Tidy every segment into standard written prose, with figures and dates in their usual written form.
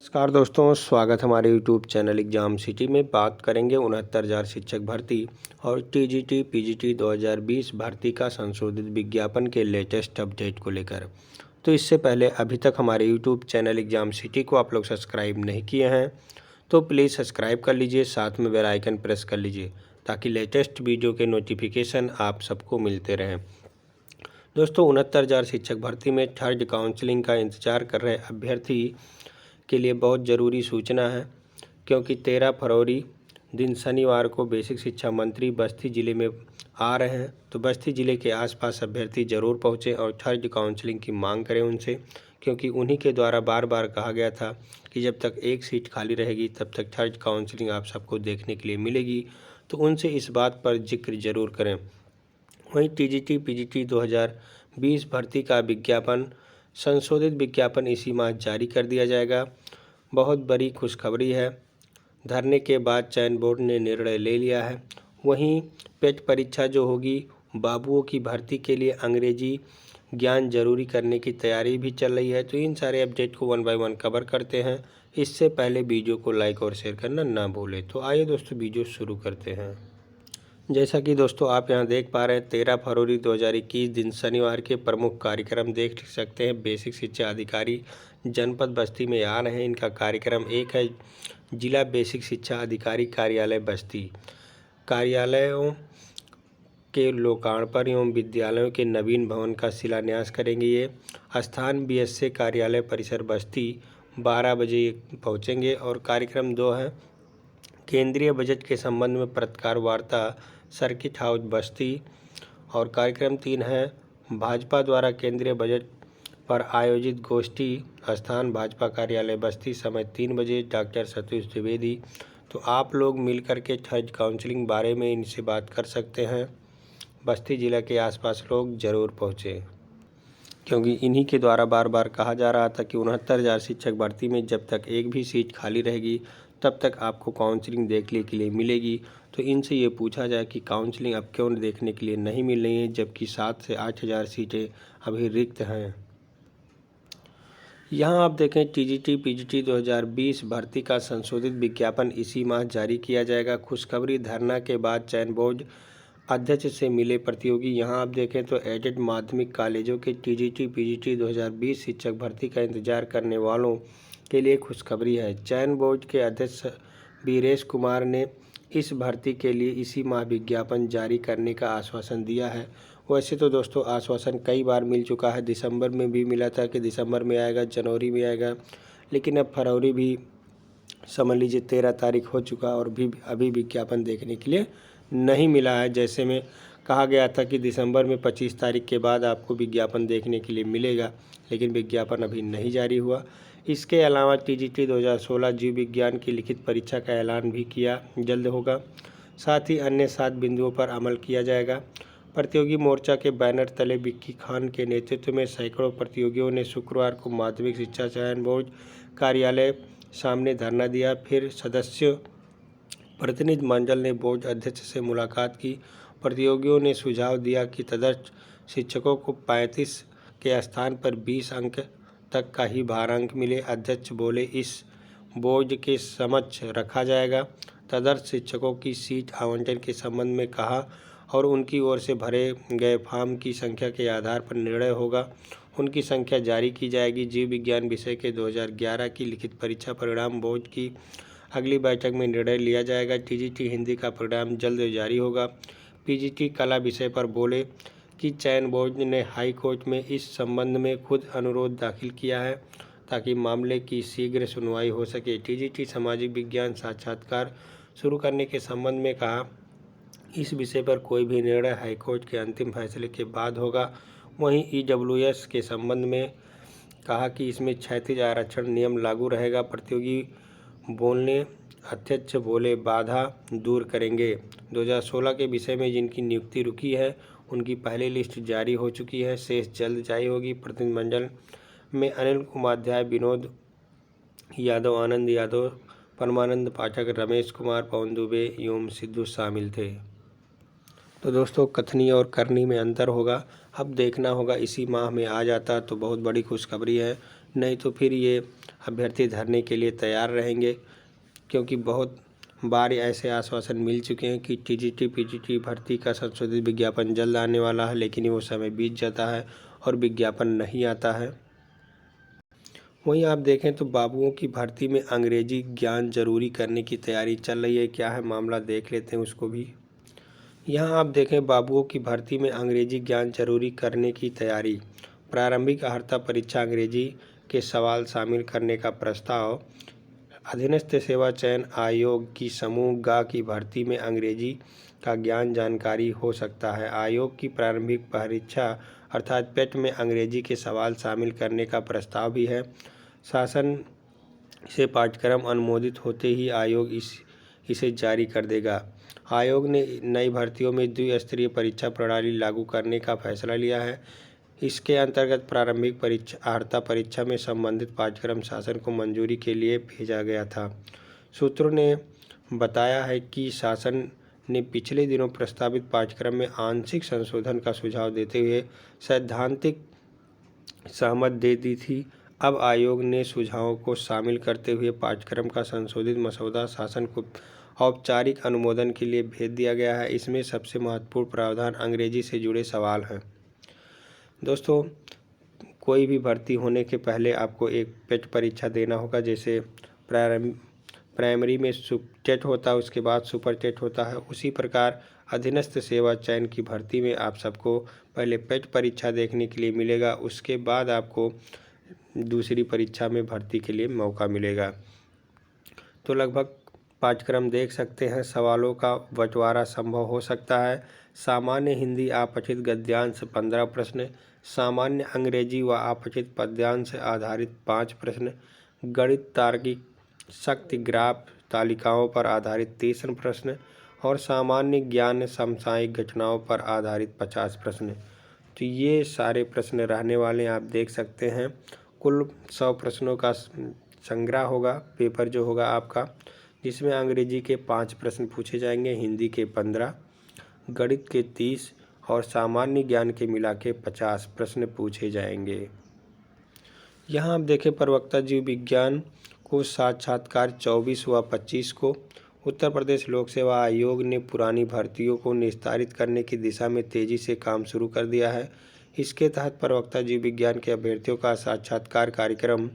नमस्कार दोस्तों, स्वागत हमारे यूट्यूब चैनल एग्जाम सिटी में। बात करेंगे 69,000 शिक्षक भर्ती और टीजीटी पीजीटी 2020 भर्ती का संशोधित विज्ञापन के लेटेस्ट अपडेट को लेकर। तो इससे पहले अभी तक हमारे यूट्यूब चैनल एग्जाम सिटी को आप लोग सब्सक्राइब नहीं किए हैं तो प्लीज़ सब्सक्राइब कर लीजिए, साथ में बेल आइकन प्रेस कर लीजिए ताकि लेटेस्ट वीडियो के नोटिफिकेशन आप सबको मिलते रहें। दोस्तों, 69,000 शिक्षक भर्ती में थर्ड काउंसलिंग का इंतजार कर रहे अभ्यर्थी के लिए बहुत ज़रूरी सूचना है, क्योंकि 13 फरवरी दिन शनिवार को बेसिक शिक्षा मंत्री बस्ती ज़िले में आ रहे हैं। तो बस्ती ज़िले के आसपास अभ्यर्थी ज़रूर पहुँचें और थर्ड काउंसलिंग की मांग करें उनसे, क्योंकि उन्हीं के द्वारा बार बार कहा गया था कि जब तक एक सीट खाली रहेगी तब तक थर्ड काउंसलिंग आप सबको देखने के लिए मिलेगी। तो उनसे इस बात पर जिक्र ज़रूर करें। वहीं टीजीटी पीजीटी 2020 भर्ती का विज्ञापन, संशोधित विज्ञापन इसी माह जारी कर दिया जाएगा। बहुत बड़ी खुशखबरी है, धरने के बाद चयन बोर्ड ने निर्णय ले लिया है। वहीं पेट परीक्षा जो होगी, बाबुओं की भर्ती के लिए अंग्रेजी ज्ञान जरूरी करने की तैयारी भी चल रही है। तो इन सारे अपडेट को वन बाय वन कवर करते हैं। इससे पहले वीडियो को लाइक और शेयर करना ना भूलें। तो आइए दोस्तों, वीडियो शुरू करते हैं। जैसा कि दोस्तों आप यहां देख पा रहे हैं, 13 फरवरी 2021 दिन शनिवार के प्रमुख कार्यक्रम देख सकते हैं। बेसिक शिक्षा अधिकारी जनपद बस्ती में आ रहे हैं। इनका कार्यक्रम एक है, जिला बेसिक शिक्षा अधिकारी कार्यालय बस्ती। कार्यालयों के लोकार्पण एवं विद्यालयों के नवीन भवन का शिलान्यास करेंगे। ये स्थान बीएसए कार्यालय परिसर बस्ती 12 बजे पहुँचेंगे। और कार्यक्रम 2 है, केंद्रीय बजट के संबंध में पत्रकार वार्ता सर्किट हाउस बस्ती। और कार्यक्रम 3 है, भाजपा द्वारा केंद्रीय बजट पर आयोजित गोष्ठी, स्थान भाजपा कार्यालय बस्ती, समय 3 बजे, डॉक्टर सतीश द्विवेदी। तो आप लोग मिलकर के थर्ड काउंसलिंग बारे में इनसे बात कर सकते हैं। बस्ती जिला के आसपास लोग ज़रूर पहुँचे, क्योंकि इन्हीं के द्वारा बार बार कहा जा रहा था कि 69,000 शिक्षक भर्ती में जब तक एक भी सीट खाली रहेगी तब तक आपको काउंसलिंग देखने के लिए मिलेगी। तो इनसे ये पूछा जाए कि काउंसलिंग अब क्यों देखने के लिए नहीं मिल रही है, जबकि 7 से 8,000 सीटें अभी रिक्त हैं। यहाँ आप देखें, टीजीटी पीजीटी 2020 भर्ती का संशोधित विज्ञापन इसी माह जारी किया जाएगा। खुशखबरी, धरना के बाद चयन बोर्ड अध्यक्ष से मिले प्रतियोगी। यहाँ आप देखें तो एडेड माध्यमिक कॉलेजों के टीजीटी पीजीटी 2020 शिक्षक भर्ती का इंतजार करने वालों के लिए खुशखबरी है। चयन बोर्ड के अध्यक्ष वीरेश कुमार ने इस भर्ती के लिए इसी माह विज्ञापन जारी करने का आश्वासन दिया है। वैसे तो दोस्तों आश्वासन कई बार मिल चुका है, दिसंबर में भी मिला था कि दिसंबर में आएगा, जनवरी में आएगा, लेकिन अब फरवरी भी समझ लीजिए 13 तारीख हो चुका और भी अभी विज्ञापन देखने के लिए नहीं मिला है। जैसे में कहा गया था कि दिसंबर में 25 तारीख के बाद आपको विज्ञापन देखने के लिए मिलेगा, लेकिन विज्ञापन अभी नहीं जारी हुआ। इसके अलावा टीजीटी 2016 जीव विज्ञान की लिखित परीक्षा का ऐलान भी किया जल्द होगा। साथ ही अन्य 7 बिंदुओं पर अमल किया जाएगा। प्रतियोगी मोर्चा के बैनर तले विक्की खान के नेतृत्व में सैकड़ों प्रतियोगियों ने शुक्रवार को माध्यमिक शिक्षा चयन बोर्ड कार्यालय सामने धरना दिया। फिर सदस्य प्रतिनिधि मंडल ने बोर्ड अध्यक्ष से मुलाकात की। प्रतियोगियों ने सुझाव दिया कि तदर्थ शिक्षकों को 35 के स्थान पर 20 अंक तक का ही भारांक मिले। अध्यक्ष बोले, इस बोर्ड के समक्ष रखा जाएगा। तदर्थ शिक्षकों की सीट आवंटन के संबंध में कहा और उनकी ओर से भरे गए फॉर्म की संख्या के आधार पर निर्णय होगा। उनकी संख्या जारी की जाएगी। जीव विज्ञान विषय के 2011 की लिखित परीक्षा परिणाम बोर्ड की अगली बैठक में निर्णय लिया जाएगा। टीजीटी हिंदी का परिणाम जल्द जारी होगा। पीजीटी कला विषय पर बोले कि चयन बोर्ड ने हाई कोर्ट में इस संबंध में खुद अनुरोध दाखिल किया है ताकि मामले की शीघ्र सुनवाई हो सके। टीजीटी सामाजिक विज्ञान साक्षात्कार शुरू करने के संबंध में कहा, इस विषय पर कोई भी निर्णय हाईकोर्ट के अंतिम फैसले के बाद होगा। वहीं ईडब्ल्यूएस के संबंध में कहा कि इसमें क्षैतिज आरक्षण नियम लागू रहेगा। प्रतियोगी बोलने, अध्यक्ष बोले, बाधा दूर करेंगे। 2016 के विषय में जिनकी नियुक्ति रुकी है उनकी पहली लिस्ट जारी हो चुकी है, शेष जल्द जारी होगी। प्रतिनिधिमंडल में अनिल उपाध्याय, विनोद यादव, आनंद यादव, परमानंद पाठक, रमेश कुमार, पवन दुबे एवं सिद्धू शामिल थे। तो दोस्तों, कथनी और करनी में अंतर होगा। अब देखना होगा, इसी माह में आ जाता तो बहुत बड़ी खुशखबरी है। नहीं तो फिर ये अभ्यर्थी धरने के लिए तैयार रहेंगे, क्योंकि बहुत बार ऐसे आश्वासन मिल चुके हैं कि टीजीटी पीजीटी भर्ती का संशोधित विज्ञापन जल्द आने वाला है, लेकिन वो समय बीत जाता है और विज्ञापन नहीं आता है। वहीं आप देखें तो बाबुओं की भर्ती में अंग्रेजी ज्ञान जरूरी करने की तैयारी चल रही है। क्या है मामला, देख लेते हैं उसको भी। यहाँ आप देखें बाबुओं की भर्ती में अंग्रेजी ज्ञान जरूरी करने की तैयारी। प्रारंभिक अर्हता परीक्षा अंग्रेजी के सवाल शामिल करने का प्रस्ताव। अधीनस्थ सेवा चयन आयोग की समूह गा की भर्ती में अंग्रेजी का ज्ञान जानकारी हो सकता है। आयोग की प्रारंभिक परीक्षा अर्थात पेट में अंग्रेजी के सवाल शामिल करने का प्रस्ताव भी है। शासन से पाठ्यक्रम अनुमोदित होते ही आयोग इसे जारी कर देगा। आयोग ने नई भर्तियों में द्विस्तरीय परीक्षा प्रणाली लागू करने का फैसला लिया है। इसके अंतर्गत प्रारंभिक परीक्षा अर्हता परीक्षा में संबंधित पाठ्यक्रम शासन को मंजूरी के लिए भेजा गया था। सूत्रों ने बताया है कि शासन ने पिछले दिनों प्रस्तावित पाठ्यक्रम में आंशिक संशोधन का सुझाव देते हुए सैद्धांतिक सहमत दे दी थी। अब आयोग ने सुझावों को शामिल करते हुए पाठ्यक्रम का संशोधित मसौदा शासन को औपचारिक अनुमोदन के लिए भेज दिया गया है। इसमें सबसे महत्वपूर्ण प्रावधान अंग्रेजी से जुड़े सवाल हैं। दोस्तों, कोई भी भर्ती होने के पहले आपको एक पेट परीक्षा देना होगा। जैसे प्राइमरी में टेट होता है, उसके बाद सुपर टेट होता है, उसी प्रकार अधीनस्थ सेवा चयन की भर्ती में आप सबको पहले पेट परीक्षा देखने के लिए मिलेगा। उसके बाद आपको दूसरी परीक्षा में भर्ती के लिए मौका मिलेगा। तो लगभग पाठ्यक्रम देख सकते हैं। सवालों का बंटवारा संभव हो सकता है। सामान्य हिंदी अपठित गद्यांश 15 प्रश्न, सामान्य अंग्रेजी व अपठित पद्यांश आधारित 5 प्रश्न, गणित तार्किक शक्ति ग्राफ तालिकाओं पर आधारित 30 प्रश्न और सामान्य ज्ञान समसामयिक घटनाओं पर आधारित 50 प्रश्न। तो ये सारे प्रश्न रहने वाले हैं। आप देख सकते हैं कुल 100 प्रश्नों का संग्रह होगा, पेपर जो होगा आपका, जिसमें अंग्रेजी के 5 प्रश्न पूछे जाएंगे, हिंदी के 15, गणित के 30 और सामान्य ज्ञान के मिला के 50 प्रश्न पूछे जाएंगे। यहाँ आप देखें प्रवक्ता जीव विज्ञान को साक्षात्कार 24 व 25 को। उत्तर प्रदेश लोक सेवा आयोग ने पुरानी भर्तियों को निस्तारित करने की दिशा में तेजी से काम शुरू कर दिया है। इसके तहत प्रवक्ता जीव विज्ञान के अभ्यर्थियों का साक्षात्कार कार्यक्रम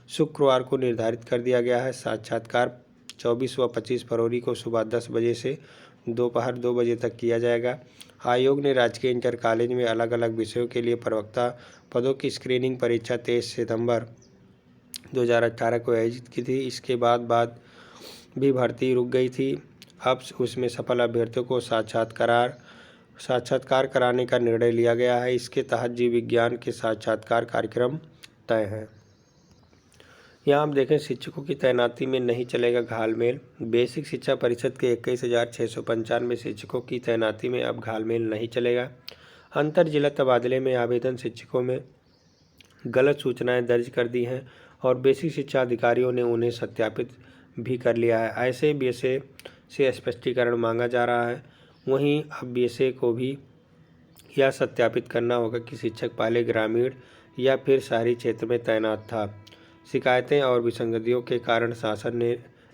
शुक्रवार को निर्धारित कर दिया गया है। साक्षात्कार 24 व 25 फरवरी को सुबह 10 बजे से दोपहर 2 बजे तक किया जाएगा। आयोग ने राजकीय इंटर कॉलेज में अलग अलग विषयों के लिए प्रवक्ता पदों की स्क्रीनिंग परीक्षा 23 सितंबर 2018 को आयोजित की थी। इसके बाद भी भर्ती रुक गई थी। अब उसमें सफल अभ्यर्थियों को साक्षात्कार कराने का निर्णय लिया गया है। इसके तहत जीव विज्ञान के साक्षात्कार कार्यक्रम तय है। यहाँ आप देखें शिक्षकों की तैनाती में नहीं चलेगा घालमेल। बेसिक शिक्षा परिषद के 21,695 शिक्षकों की तैनाती में अब घालमेल नहीं चलेगा। अंतर जिला तबादले में आवेदन शिक्षकों में गलत सूचनाएं दर्ज कर दी हैं और बेसिक शिक्षा अधिकारियों ने उन्हें सत्यापित भी कर लिया है। ऐसे बीएसए से स्पष्टीकरण मांगा जा रहा है। वहीं अब बीएसए को भी यह सत्यापित करना होगा कि शिक्षक पहले ग्रामीण या फिर शहरी क्षेत्र में तैनात था। शिकायतें और विसंगतियों के कारण शासन ने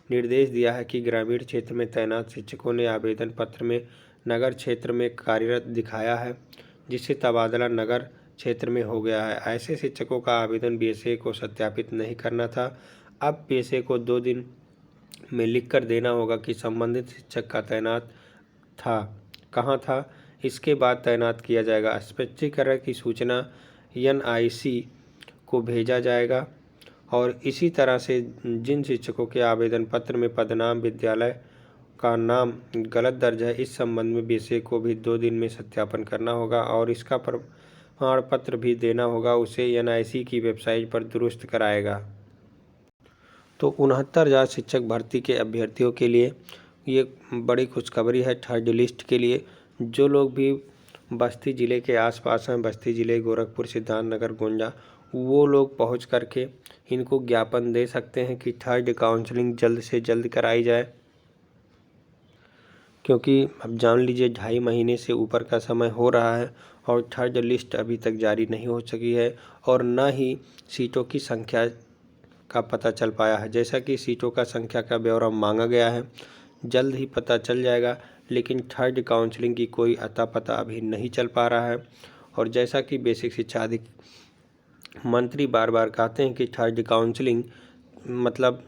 निर्देश दिया है कि ग्रामीण क्षेत्र में तैनात शिक्षकों ने आवेदन पत्र में नगर क्षेत्र में कार्यरत दिखाया है, जिससे तबादला नगर क्षेत्र में हो गया है। ऐसे शिक्षकों का आवेदन बीएसए को सत्यापित नहीं करना था। अब बीएसए को 2 दिन में लिखकर देना होगा कि संबंधित शिक्षक का तैनात था, कहाँ था, इसके बाद तैनात किया जाएगा। स्पष्टीकरण की सूचना एनआईसी को भेजा जाएगा और इसी तरह से जिन शिक्षकों के आवेदन पत्र में पदनाम विद्यालय का नाम गलत दर्ज है, इस संबंध में बीएसए को भी 2 दिन में सत्यापन करना होगा और इसका प्रमाण पत्र भी देना होगा। उसे एनआईसी की वेबसाइट पर दुरुस्त कराएगा। तो 69,000 शिक्षक भर्ती के अभ्यर्थियों के लिए ये बड़ी खुशखबरी है। थर्ड लिस्ट के लिए जो लोग भी बस्ती ज़िले के आसपास हैं, बस्ती ज़िले गोरखपुर, सिद्धार्थनगर, गोंडा, वो लोग पहुंच करके इनको ज्ञापन दे सकते हैं कि थर्ड काउंसलिंग जल्द से जल्द कराई जाए, क्योंकि अब जान लीजिए 2.5 महीने से ऊपर का समय हो रहा है और थर्ड लिस्ट अभी तक जारी नहीं हो सकी है और न ही सीटों की संख्या का पता चल पाया है। जैसा कि सीटों का संख्या का ब्यौरा मांगा गया है, जल्द ही पता चल जाएगा, लेकिन थर्ड काउंसलिंग की कोई अता पता अभी नहीं चल पा रहा है। और जैसा कि बेसिक शिक्षा अधिकारी मंत्री बार बार कहते हैं कि थर्ड काउंसलिंग मतलब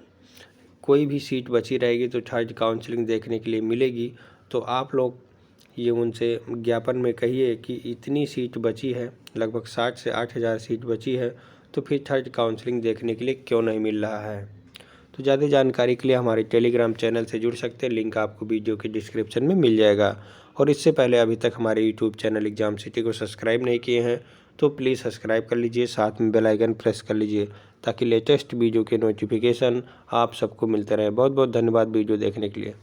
कोई भी सीट बची रहेगी तो थर्ड काउंसलिंग देखने के लिए मिलेगी। तो आप लोग ये उनसे ज्ञापन में कहिए कि इतनी सीट बची है, लगभग 60 से 8,000 सीट बची है, तो फिर थर्ड काउंसलिंग देखने के लिए क्यों नहीं मिल रहा है। तो ज़्यादा जानकारी के लिए हमारे टेलीग्राम चैनल से जुड़ सकते हैं, लिंक आपको वीडियो के डिस्क्रिप्शन में मिल जाएगा। और इससे पहले अभी तक हमारे यूट्यूब चैनल एग्जाम सिटी को सब्सक्राइब नहीं किए हैं तो प्लीज़ सब्सक्राइब कर लीजिए, साथ में बेल आइकन प्रेस कर लीजिए ताकि लेटेस्ट वीडियो के नोटिफिकेशन आप सबको मिलते रहें। बहुत बहुत धन्यवाद वीडियो देखने के लिए।